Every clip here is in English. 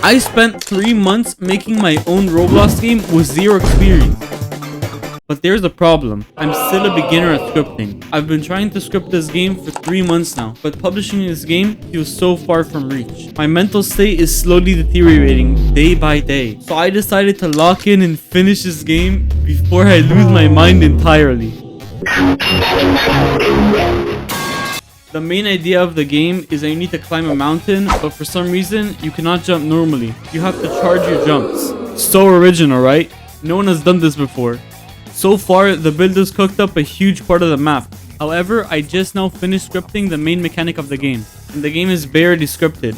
I spent 3 months making my own Roblox game with zero experience. But there's a problem. I'm still a beginner at scripting. I've been trying to script this game for 3 months now, but publishing this game feels so far from reach. My mental state is slowly deteriorating day by day. So I decided to lock in and finish this game before I lose my mind entirely. The main idea of the game is that you need to climb a mountain, but for some reason, you cannot jump normally. You have to charge your jumps. So original, right? No one has done this before. So far, the builders cooked up a huge part of the map. However, I just now finished scripting the main mechanic of the game, and the game is barely scripted.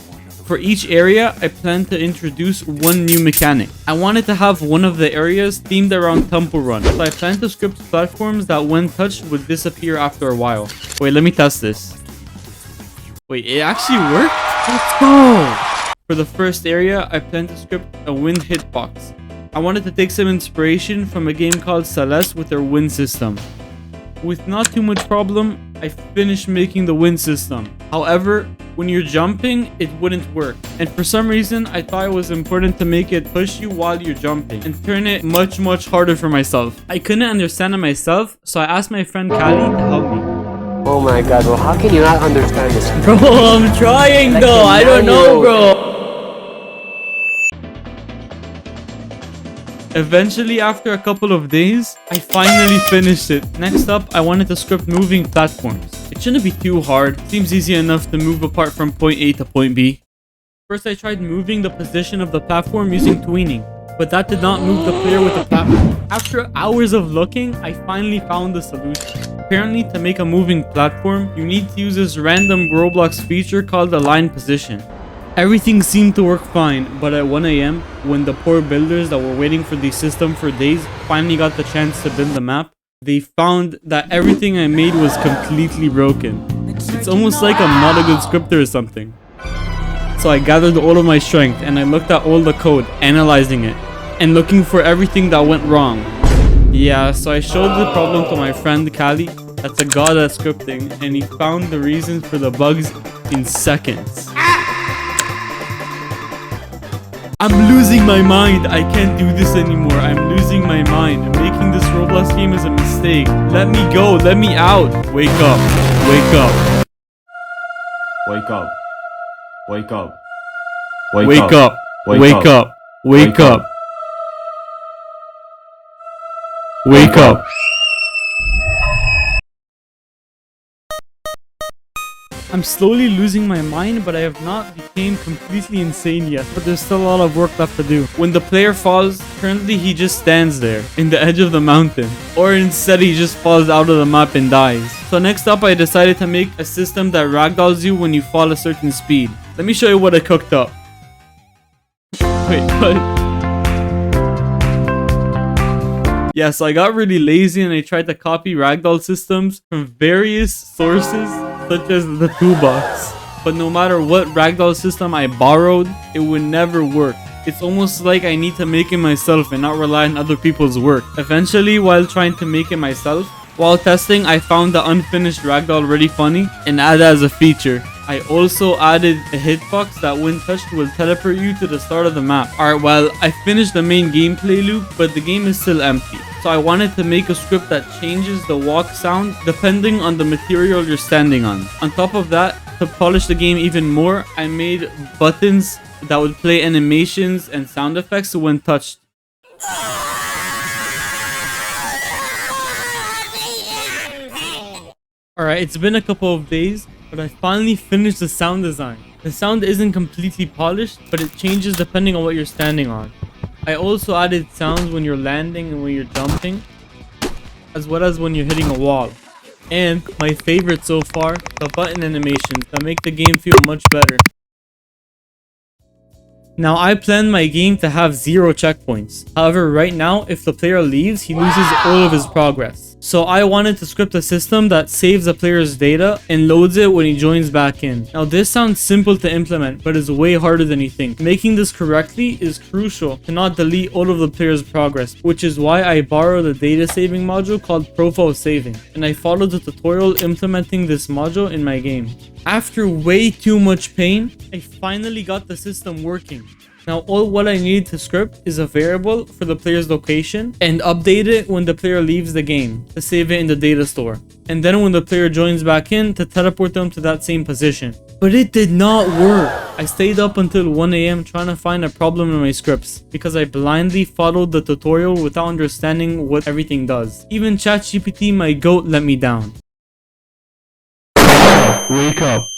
For each area, I plan to introduce one new mechanic. I wanted to have one of the areas themed around Temple Run, so I plan to script platforms that when touched would disappear after a while. Wait, let me test this. Wait, it actually worked? Let's go! For the first area, I plan to script a wind hitbox. I wanted to take some inspiration from a game called Celeste with their wind system. With not too much problem, I finished making the wind system. However, when you're jumping, it wouldn't work. And for some reason, I thought it was important to make it push you while you're jumping and turn it much harder for myself. I couldn't understand it myself, so I asked my friend Kali to help me. Oh my god, bro, how can you not understand this? Bro, I'm trying though, I don't know, bro. Eventually, after a couple of days, I finally finished it. Next up, I wanted to script moving platforms. It shouldn't be too hard. Seems easy enough to move apart from point A to point B. First, I tried moving the position of the platform using tweening, but that did not move the player with the platform. After hours of looking, I finally found the solution. Apparently, to make a moving platform, you need to use this random Roblox feature called align position. Everything seemed to work fine, but at 1 AM, when the poor builders that were waiting for the system for days finally got the chance to build the map, they found that everything I made was completely broken. It's almost like I'm not a good scripter or something. So I gathered all of my strength and I looked at all the code, analyzing it, and looking for everything that went wrong. Yeah, so I showed the problem to my friend Kali, that's a god at scripting, and he found the reasons for the bugs in seconds. I'm losing my mind. I can't do this anymore. I'm losing my mind. Making this Roblox game is a mistake. Let me go. Let me out. Wake up. Wake up. Wake up. Wake up. Wake up. Wake up. Wake up. Wake up. I'm slowly losing my mind, but I have not become completely insane yet. But there's still a lot of work left to do. When the player falls, currently he just stands there in the edge of the mountain. Or instead he just falls out of the map and dies. So next up I decided to make a system that ragdolls you when you fall a certain speed. Let me show you what I cooked up. Wait, what? Yeah, so I got really lazy and I tried to copy ragdoll systems from various sources, such as the toolbox. But no matter what ragdoll system I borrowed, it would never work. It's almost like I need to make it myself and not rely on other people's work. Eventually, while trying to make it myself, while testing, I found the unfinished ragdoll really funny and added as a feature. I also added a hitbox that when touched will teleport you to the start of the map. Alright, well, I finished the main gameplay loop, but the game is still empty. So I wanted to make a script that changes the walk sound depending on the material you're standing on. On top of that, to polish the game even more, I made buttons that would play animations and sound effects when touched. Alright, it's been a couple of days, but I finally finished the sound design. The sound isn't completely polished, but it changes depending on what you're standing on. I also added sounds when you're landing and when you're jumping, as well as when you're hitting a wall. And my favorite so far, the button animations that make the game feel much better. Now I planned my game to have 0 checkpoints. However, right now, if the player leaves, he loses all of his progress. So I wanted to script a system that saves the player's data and loads it when he joins back in. Now this sounds simple to implement, but is way harder than you think. Making this correctly is crucial to not delete all of the player's progress, which is why I borrowed a data saving module called profile saving, and I followed the tutorial implementing this module in my game. After way too much pain, I finally got the system working. Now all what I need to script is a variable for the player's location and update it when the player leaves the game to save it in the data store. And then when the player joins back in to teleport them to that same position. But it did not work. I stayed up until 1 AM trying to find a problem in my scripts because I blindly followed the tutorial without understanding what everything does. Even ChatGPT, my goat, let me down. Wake up.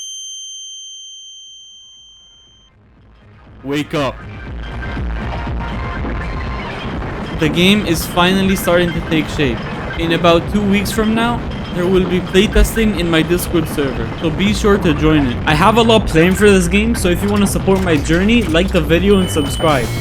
Wake up. The game is finally starting to take shape. In about 2 weeks from now, there will be playtesting in my Discord server, so be sure to join it. I have a lot planned for this game, so if you want to support my journey, like the video and subscribe.